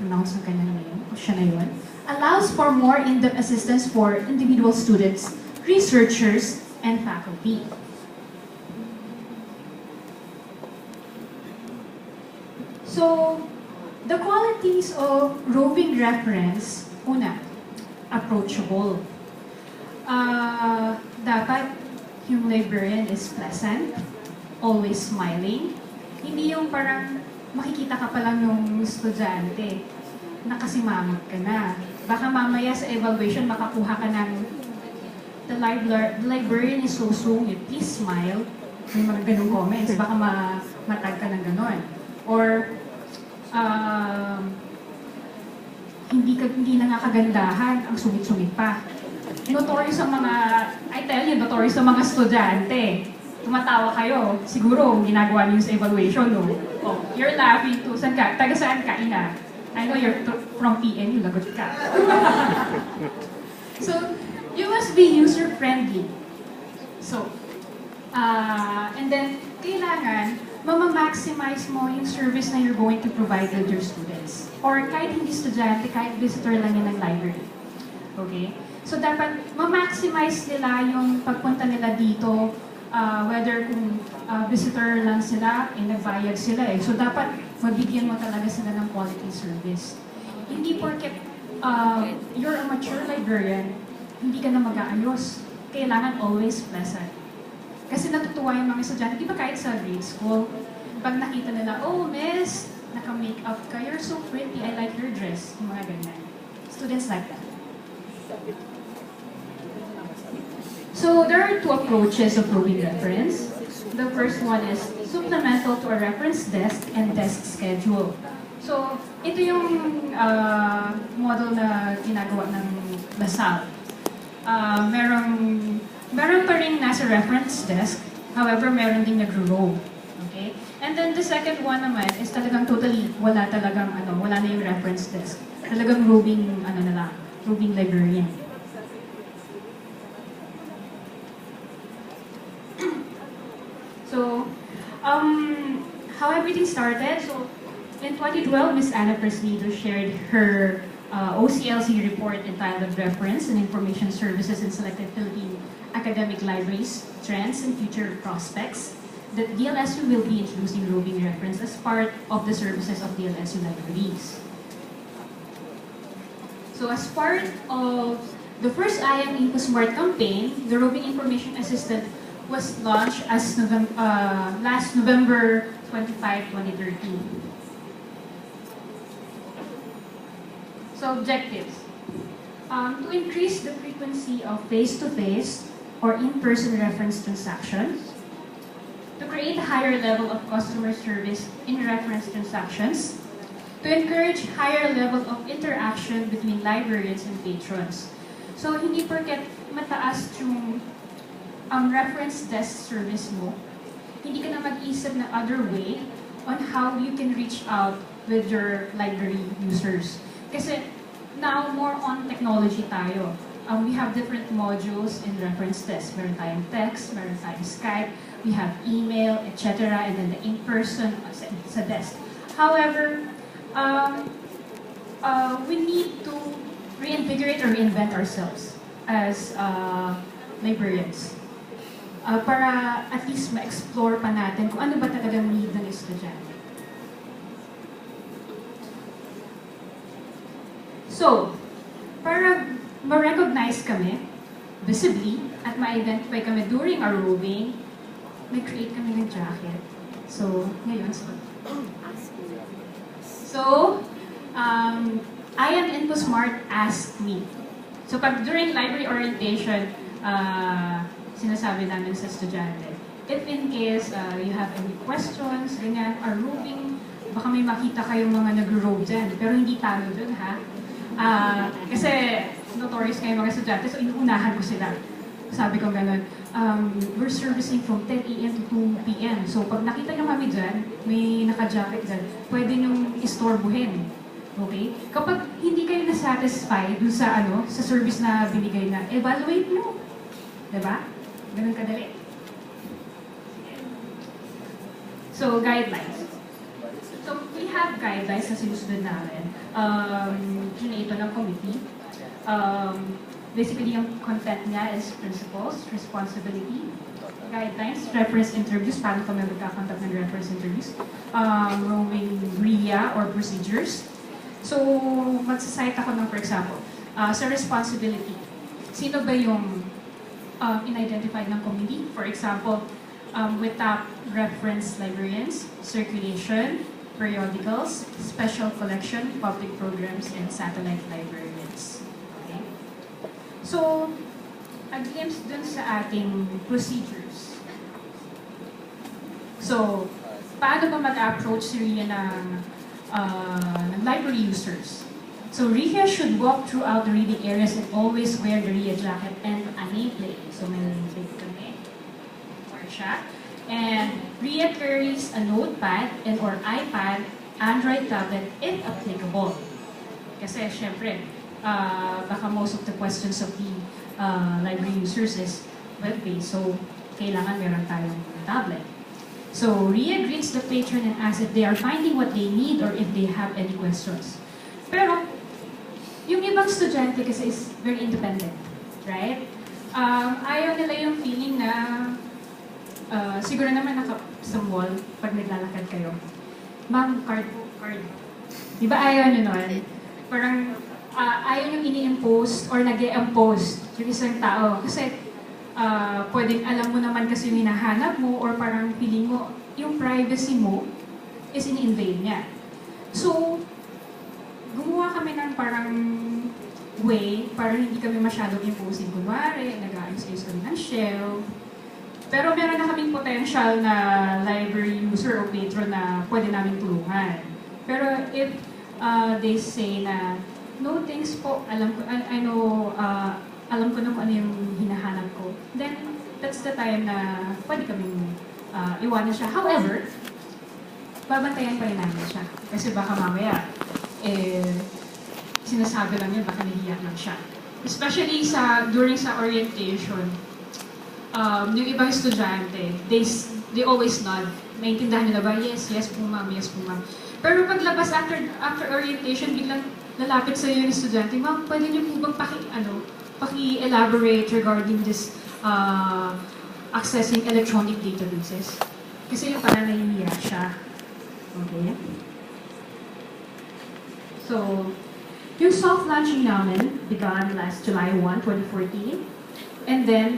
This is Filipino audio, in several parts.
pronounce ang kanyang name, o siya na yun, allows for more in-depth assistance for individual students, researchers, and faculty. So, the qualities of roving reference, una, approachable. Dapat yung librarian is pleasant, always smiling. Hindi yung parang makikita ka pa lang yung estudyante, nakasimangot ka na. Baka mamaya sa evaluation makakuha ka ng the librarian is so sungit, please smile. May mga ganong comments, baka matag ka ng ganon. Or, hindi na nga kagandahan, ang sungit-sungit pa. Notorious ang mga, I tell you, notorious ang mga estudyante. Tumatawa kayo, siguro ginagawa niyo sa evaluation, no? Oh, you're laughing too. Saan ka? Taga saan ka, ina? I know you're from PNU, lagot ka. So, you must be user-friendly. So, and then, kailangan mama-maximize mo yung service na you're going to provide with your students. Or kahit hindi estudyante, kahit visitor lang yan ng library. Okay? So, dapat ma-maximize nila yung pagpunta nila dito, whether kung visitor lang sila, nagbayad sila eh. So, dapat mabigyan mo talaga sila ng quality service. Hindi porket you're a mature librarian, hindi ka na mag-aayos. Kailangan always pleasant. Kasi natutuwa yung mga estudyante, di ba kahit sa grade school, pag nakita nila, oh miss, naka-makeup ka, you're so pretty, I like your dress, yung mga ganyan. Students like that. So there are two approaches of roving reference. The first one is supplemental to a reference desk and desk schedule. So ito yung model na ginagawa ng LaSalle. Meron pa rin nasa reference desk, however, meron din nagro-rove. Okay? And then the second one naman is talagang totally wala na yung reference desk. Talagang roving, roving librarian. So, how everything started, so in 2012, Ms. Anna Presnido shared her OCLC report entitled Reference and Information Services in Selected Philippine Academic Libraries, Trends and Future Prospects, that DLSU will be introducing roving reference as part of the services of DLSU libraries. So as part of the first IM Info Smart campaign, the roving information assistant was launched as last November 25, 2013. So objectives. To increase the frequency of face-to-face or in-person reference transactions, to create a higher level of customer service in reference transactions, to encourage higher level of interaction between librarians and patrons. So hindi porket mataas yung reference desk service mo, hindi ka na mag-isip na other way on how you can reach out with your library users. Kasi now, more on technology tayo. We have different modules in reference desk. Meron tayong text, meron tayong Skype, we have email, etc. And then the in-person sa desk. However, we need to reinvigorate or reinvent ourselves as librarians. Para at least ma-explore pa natin kung ano ba talagang need ng estudyante. So, para ma-recognize kami visibly at ma-identify kami during our roving, nag-create kami ng jacket. So, ngayon, I am Info Smart Ask Me. So, pag during library orientation, sinasabi namin sa estudyante, if in case you have any questions, ganyan, our roving, baka may makita kayong mga nag-rove dyan, pero hindi talo dun, ha? Kasi notorious kayo mga estudyante, so inuunahan ko sila. Sabi ko gano'n, we're servicing from 10 a.m. to 2 p.m. So pag nakita nyo kami dyan, may naka-jacket dyan, pwede nyong istorbuhin. Okay? Kapag hindi kayo na-satisfy dun sa, sa service na binigay na, evaluate nyo. Diba? Ganun kadali. So, guidelines. So, we have guidelines na sinusunod namin. Ito ng committee. Basically, yung content niya is principles, responsibility, guidelines, reference interviews, paano kami magkakonduct ng reference interviews, roaming RIA or procedures. So, magsasite ako ng, for example, sa responsibility. Sino ba yung in-identify ng committee? For example, with top reference librarians, circulation, periodicals, special collection, public programs, and satellite librarians. Okay? So, a glimpse dun sa ating procedures. So, paano ba mag-approach si RIA ng library users? So, RIA should walk throughout the reading areas and always wear the RIA jacket and a nameplate. So, may nameplate kami. Or siya. And RIA carries a notepad and or iPad, Android tablet, if applicable. Kasi, syempre, baka most of the questions of the library users is web-based. So, kailangan meron tayong tablet. So, RIA greets the patron and asks if they are finding what they need or if they have any questions. Pero, yung ibang estudyante kasi is very independent, right? Ayaw nila yung feeling na siguro naman sa mall, pag naglalakad kayo, ma'am, card. Di ba ayaw nyo nun? Parang ayaw nyo ini-impose or nag-i-impose yung isang tao. Kasi pwedeng alam mo naman kasi yung hinahanap mo or parang feeling mo, yung privacy mo is in-invade niya. So, gumawa kami ng parang way para hindi kami masyadong imposing. Kunwari, nag-a-ayos kami ng shelf. Pero meron na kaming potential na library user o patron na pwede namin tulungan. Pero if they say na, no thanks po, alam ko na kung ano yung hinahanap ko, then that's the time na pwede kaming iwanan siya. However, babantayan pa rin namin siya. Kasi baka mamaya, sinasabi lang niya, baka nahiyak lang siya. Especially during sa orientation, yung ibang estudyante, they always nod. Maintindihan nila ba? Yes po ma'am, yes po ma'am. Pero paglabas after orientation, biglang lalapit sa iyo yung estudyante, ma'am, pwede niyo po bang paki-elaborate regarding this accessing electronic databases? Kasi yung parang nahihiya siya. Okay? So, yung soft launching namin began last July 1, 2014. And then,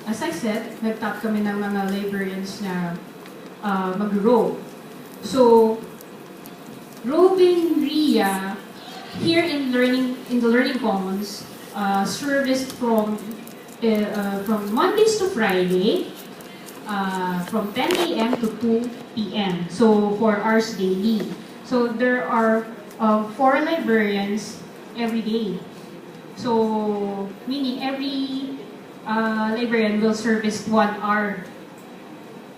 as I said, nag-top kami ng mga librarians na mag-roam. So, roving RIA here in the Learning Commons serviced from Mondays to Friday from 10 a.m. to 2 p.m. So 4 hours daily. So there are 4 librarians every day. So meaning every librarian will service 1 hour.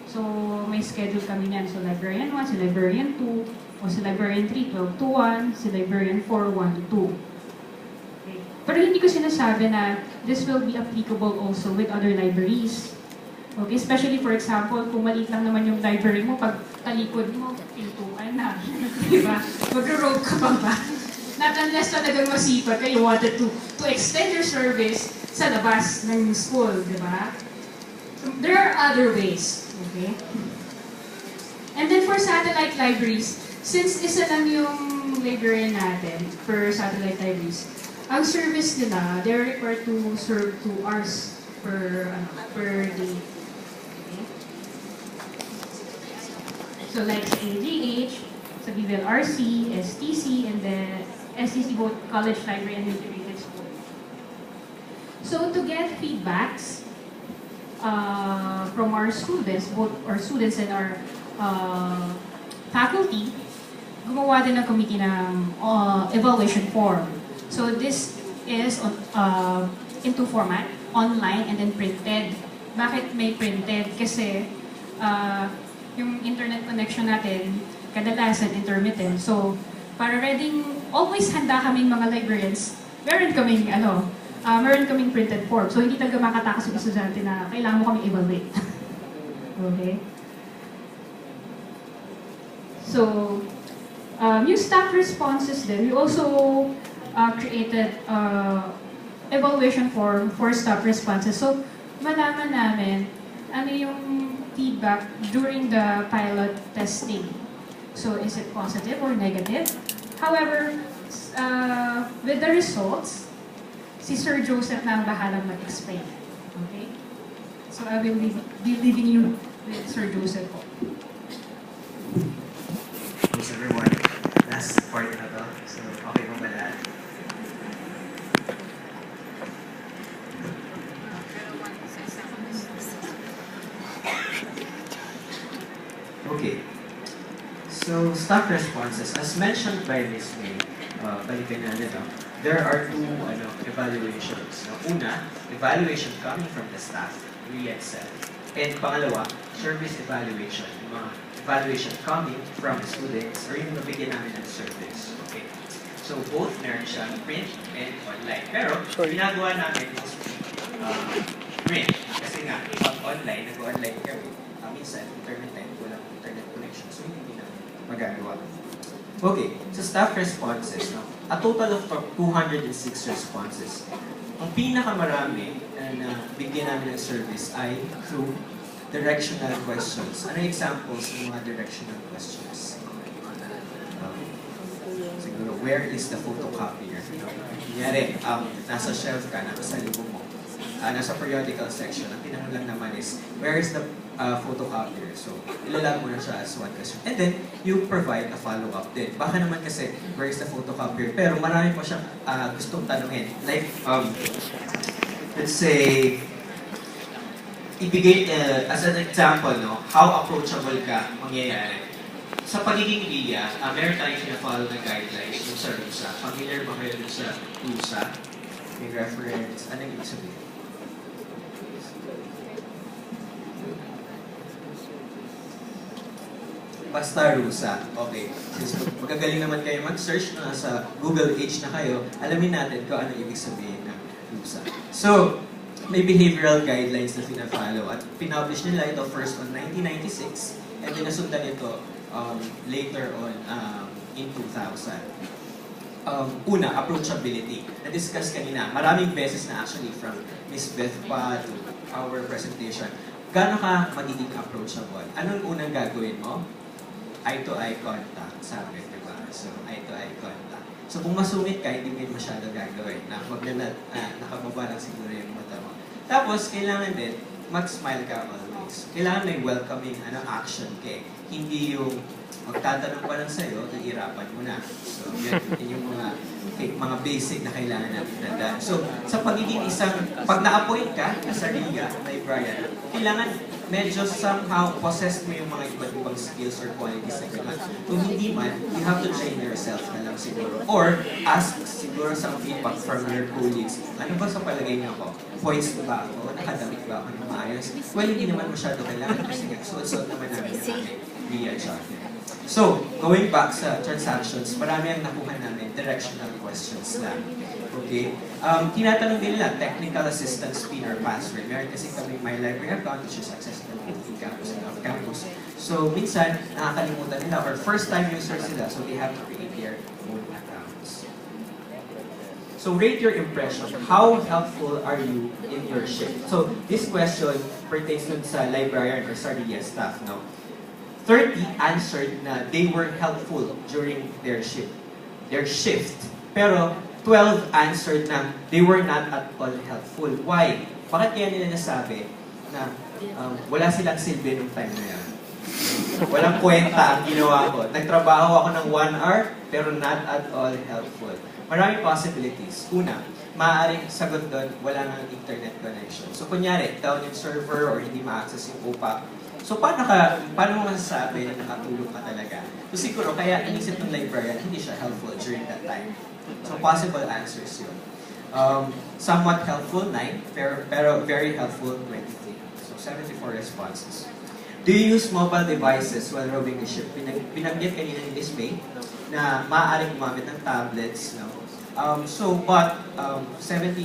So may schedule kami niyan. So librarian 1, si librarian 2, o si librarian 3, 12 to 1, si librarian 4, 1 to 2. Okay. Pero hindi ko sinasabi na this will be applicable also with other libraries. Okay, especially for example, kung maliit lang naman yung library mo, pag talikod mo, pintuan na. Diba? Mag-rogue ka pa ba? Not unless talagang masipag ka, you wanted to extend your service sa labas ng school, diba? So, there are other ways. Okay? And then for satellite libraries, since isa lang yung library natin per satellite libraries, ang service nila, they're required to serve 2 hours per day. Okay? So like sa AGH, sa BVLRC, STC, and then STC, both college library and integrated school. So to get feedbacks from our students, both our students and our faculty, gumawa din ng committee ng evaluation form. So this is in 2 format, online and then printed. Bakit may printed? Kasi yung internet connection natin, kadalasan intermittent. So, para always handa kaming mga librarians, meron kaming printed form. So, hindi talaga makatakas yung estudyante na kailangan mo kaming evaluate. Okay? So, yung staff responses din, we also created evaluation form for staff responses. So, malaman namin ano yung feedback during the pilot testing. So, is it positive or negative? However, with the results, si Sir Joseph na ang bahalang mag-explain. Okay? So, I will be leaving you with Sir Joseph po. Thanks everyone. Last part na to. So, okay mo ba lahat? Okay. So, staff responses. As mentioned by Ms. May, balikan natin, there are two evaluations. Una, evaluation coming from the staff, we excel. And pangalawa, service evaluation. Yung mga evaluation coming from the students or yung nabigyan namin ng service. Okay. So, both meron siyang print and online. Pero, ginagawa namin is print. Kasi nga, pag online, nag-online kami. Minsan, internet time, walang internet connection. So, hindi na magagawa. Okay, so staff responses. No? A total of 206 responses. Ang pinakamarami na bigyan namin ng service ay through directional questions. Ano examples ng mga directional questions? Siguro, where is the photocopier? Kunyari, nasa shelf ka, nasa libo mo. Nasa periodical section, ang tinanong lang naman is, where is the photocopier? So, ilalag mo na siya as one question. And then, you provide a follow-up din. Baka naman kasi, where is the photocopier? Pero marami pa siyang gustong tanungin. Like, let's say, ibigay, as an example, no, how approachable ka mangyayari. Sa pagiging RIA, meron tayong sinafollow na guidelines yung sa RUSA. Familiar ba kayo dun sa RUSA? May reference. Ano yung ibig sabihin? Basta RUSA. Okay. Since magagaling naman kayo mag-search na sa Google Age na kayo, alamin natin kung ano ibig sabihin ng RUSA. So, may behavioral guidelines na pina-follow at pinublish nila ito first on 1996 and then nasundan ito later on in 2000. Una, approachability. Na-discuss kanina, maraming beses na actually from Ms. Beth pa to our presentation. Gaano ka magiging approachable? Anong unang gagawin mo? Eye-to-eye contact, sabi, diba? So, eye-to-eye contact. So, kung masungit ka, hindi mo masyado gagawin. Nakababa lang siguro yung mata mo. Tapos, kailangan din, mag-smile ka always. Kailangan may welcoming action ka. Hindi yung magtatanong pa lang sa'yo, nahihirapan mo na. So, yan yung mga basic na kailangan natin tandaan. So, sa pagiging pag na-appoint ka, sa RIA, librarian, kailangan medyo somehow possess mo yung mga iba't ibang skills or qualities na kailangan. Kung hindi man, you have to train yourself na lang siguro. Or, ask siguro sa feedback from your colleagues, ano ba sa palagay niyo ako? Points ba ako? Nakadamit ba ako ng maayos? Well, hindi naman masyado kailangan kasi suot-suot naman namin yung aming RIA charter. So, going back sa transactions, marami ang nakuha namin directional questions lang. Okay? Tinatanong din nila, technical assistance PIN or password. Meron kasi kami my library account which is accessible in campus and off-campus. So, minsan, nakakalimutan nila or first-time users sila, so they have to create their own accounts. So, rate your impression. How helpful are you in your shift? So, this question pertains dun sa librarian or sa RIA staff, no? 30 answered na they were helpful during their shift. Pero 12 answered na they were not at all helpful. Why? Bakit kaya nila nasabi na wala silang silbi nung time na yan? Walang kwenta ang ginawa ko. Nagtrabaho ako ng 1 hour, pero not at all helpful. Maraming possibilities. Una, maaaring sagot doon, wala nang internet connection. So kunyari, down yung server or hindi ma-access yung OPA. So, paano mo masasabi na nakatulog ka talaga? So, siguro, kaya inisip ng librarian, hindi siya helpful during that time. So, possible answers yun. Somewhat helpful, 9, pero very helpful, 23. So, 74 responses. Do you use mobile devices while roving the ship? Binanggit kanina ni Ms. May na maaaring gumamit ng tablets. No? 70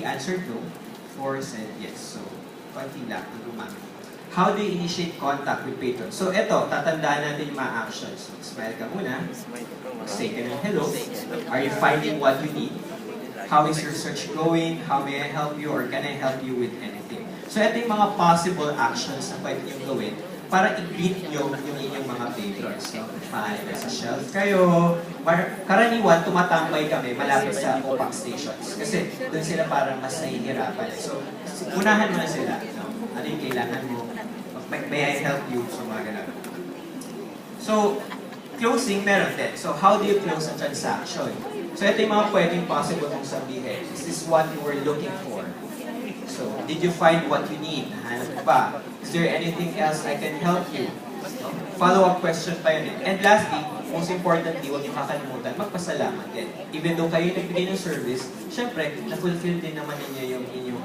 answered no, 4 said yes. So, konti lang ang gumamit. how do you initiate contact with patrons? So eto, tatandaan natin yung mga actions. Smile ka muna. Say ka ng hello. Are you finding what you need? How is your search going? How may I help you? Or can I help you with anything? So ito yung mga possible actions na pwede nyo gawin para i-greet nyo yung inyong mga patrons. So, maaari sa shelf kayo. Karaniwan, tumatambay kami malapit sa OPAC stations. Kasi doon sila parang mas nahihirapan. So, unahan mo na sila. No? Ano yung kailangan mo? May I help you? So, mga ganun. So, closing, meron din. So, how do you close a transaction? So, ito yung mga pwedeng possible mong sabihin. Is this what you were looking for? So, did you find what you need? Nahanap mo ba? Is there anything else I can help you? No? Follow-up question pa yun. And lastly, most importantly, huwag niyo kakalimutan, magpasalamat din. Even though kayo nagbigay ng service, syempre, na-fulfill din naman ninyo yung inyong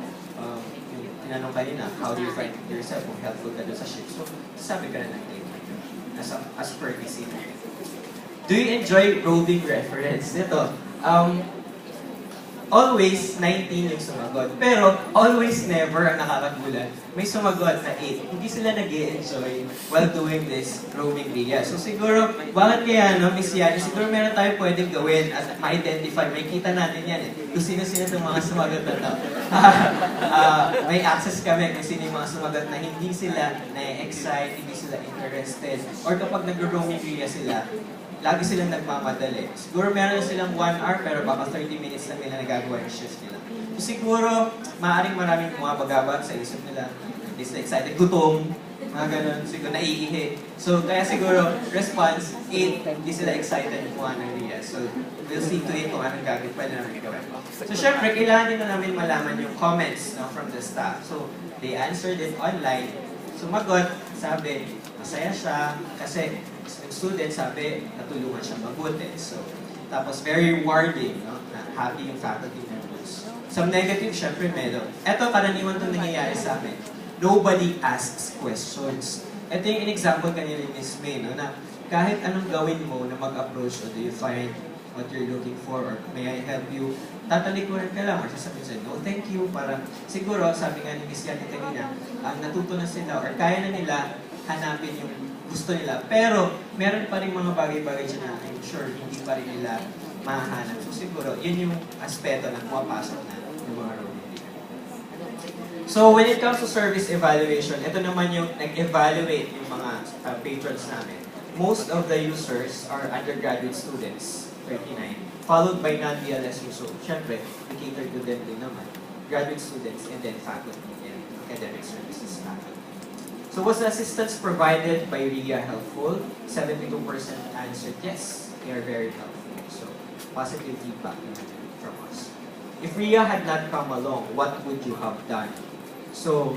yung tinanong kanina, how do you find yourself kung helpful ka doon sa ship? So, sabi ka na ng thank you. As per receipt. Do you enjoy roving reference? Ito, always 19 yung sumagot. Pero always never ang nakakagulat. May sumagot na 8. Hindi sila nag-e-enjoy while doing this roaming media. So siguro, bakit kaya, no, Miss Yani, siguro meron tayo pwedeng gawin at ma-identify. May kita natin yan eh. Kung sino-sino itong mga sumagot na to. May access kami kung sino yung mga sumagot na hindi sila na-excite, hindi sila interested. Or kapag nag-roaming media sila, lagi silang nagmamadali. Siguro meron silang 1 hour pero baka 30 minutes lang nila nagagawa yung shifts nila. So siguro, maaaring maraming mga bagabag sa isip nila. Hindi sila excited, gutom, mga ganun, siguro naiihi. So kaya siguro, response, 8, hindi sila excited kung anong niya. So we'll see to it kung anong gagawin pa namin gawin. So syempre, kailangan din na namin malaman yung comments, no, from the staff. So they answered it online. Sumagot, sabi, masaya siya kasi yung student sabi, natulungan siya mabuti. So, tapos very rewarding, no? Na happy yung faculty members. Some negative, syempre meron. Ito, karaniwan itong nangyayari sa amin. Nobody asks questions. Ito yung in-example kanina ni Ms. May, no? Na kahit anong gawin mo na mag-approach, o do you find what you're looking for, or may I help you, tatalikuran ka lang, or sasabihin sa'yo, no, thank you, para siguro, sabi nga ni Ms. Yani kanina, natuto na sila, or kaya na nila hanapin yung gusto nila. Pero, meron pa rin mga bagay-bagay dyan na I'm sure hindi pa rin nila mahanap. So siguro, yun yung aspeto na pumapasok na yung mga roaming. So, when it comes to service evaluation, ito naman yung nag-evaluate yung mga patrons namin. Most of the users are undergraduate students, 39, followed by non-DLSU. So, syempre, we cater to them din naman. Graduate students and then faculty and academic services faculty. So was the assistance provided by RIA helpful? 72% answered yes, they are very helpful. So positive feedback from us. If RIA had not come along, what would you have done? So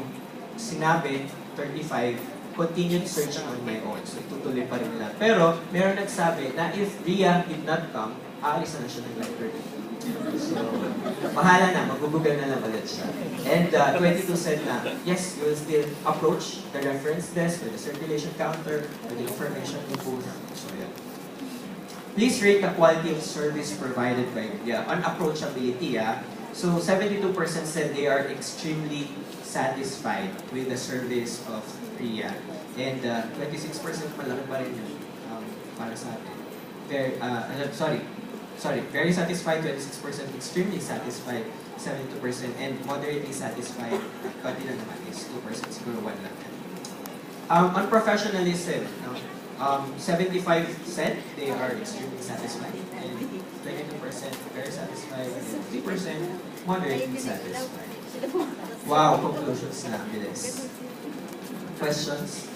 sinabi, 35, continued searching on my own. So itutuloy pa rin nila. Pero meron nagsabi na if RIA did not come, aalis na siya ng library. So, bahala na, magbubugal na lang ulit siya. And 22 said na, yes, you will still approach the reference desk or the circulation counter or the information booth. So, yeah. Please rate the quality of service provided by RIA. On approachability, so 72% said they are extremely satisfied with the service of RIA. And 26% malaki pa rin yun para sa atin. Very satisfied, 26%, extremely satisfied, 72%, and moderately satisfied, konti lang naman is 2%, siguro 1 lang. On professionalism, 75% they are extremely satisfied, and 22% very satisfied, and 3% moderately satisfied. Wow, conclusions na, bilis. Questions?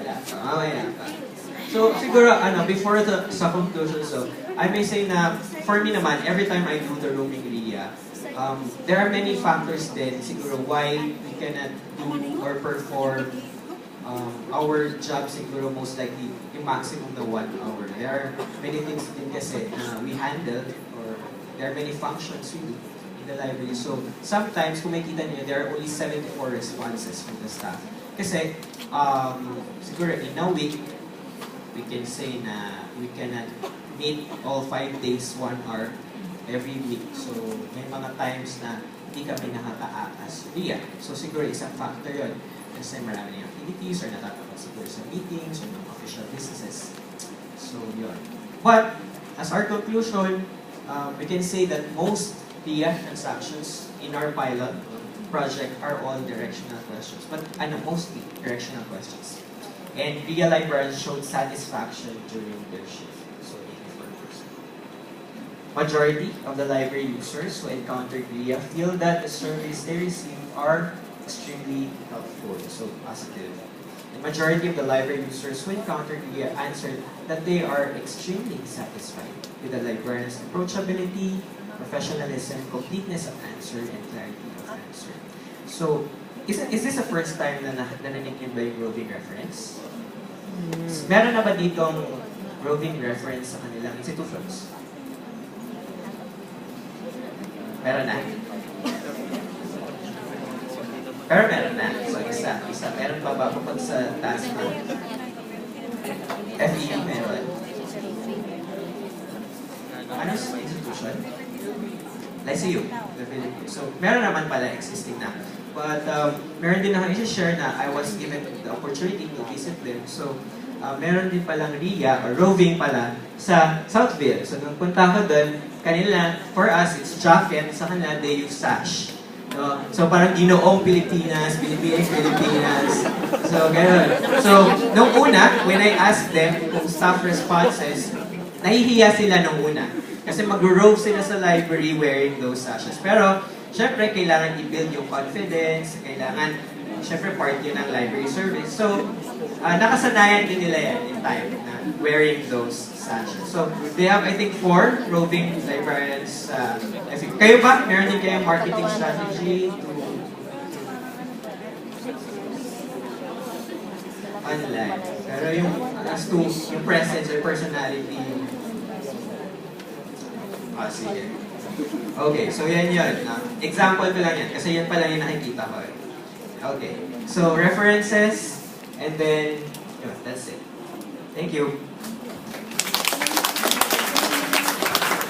Wala pa, mamaya pa. So, siguro, before sa conclusion, so, I may say na, for me naman, every time I do the roaming RIA, there are many factors then, siguro, why we cannot do or perform our job, siguro, most likely, yung maximum na 1 hour. There are many things din kasi na we handle, or there are many functions we do in the library. So, sometimes, kung makita niyo, there are only 74 responses from the staff. Kasi, siguro, in a week, we can say na we cannot meet all 5 days, 1 hour every week. So, may mga times na hindi kami nakaka-as RIA. So, siguro isang factor yun. Kasi maraming activities or natatapos siguro sa meetings or mga official businesses. So, yun. But, as our conclusion, we can say that most RIA transactions in our pilot project are all directional questions. But, mostly directional questions. And RIA librarians showed satisfaction during their shift. So, 84%. Majority of the library users who encountered RIA feel that the surveys they receive are extremely helpful, so positive. The majority of the library users who encountered RIA answered that they are extremely satisfied with the librarian's approachability, professionalism, completeness of answer, and clarity of answer. So, is this the first time na narinig ba yung roving reference? Meron na ba ditong roving reference sa kanilang institutions? Meron na. Pero meron na. So, isa. Meron pa ba kapag sa taas na? FEU meron. Ano sa institution? LSU, the Philippines. So, meron naman pala existing na. But, meron din ako i-share na I was given the opportunity to visit them. So, meron din palang RIA or roving pala sa Southville. So, nung punta ko doon, kanila, for us, it's jacket. Sa kanila, they use sash. So, parang ginoong Pilipinas, Pilipinas. So, gano'n. So, nung una, when I asked them kung staff responses, nahihiya sila nung una. Kasi mag-rove sila sa library wearing those sashes. Pero, syempre, kailangan i-build yung confidence, kailangan, syempre, part yun ng library service. So, nakasanayan din nila yan in time na wearing those sashes. So, they have, I think, 4 roving librarians. Kayo ba? Meron din kayong marketing strategy to online. Pero yung as to yung presence or personality, sige. Okay, so yan yun. Example ko lang yan, kasi yan pala yung nakikita ko. Okay, so references, and then, yun, that's it. Thank you.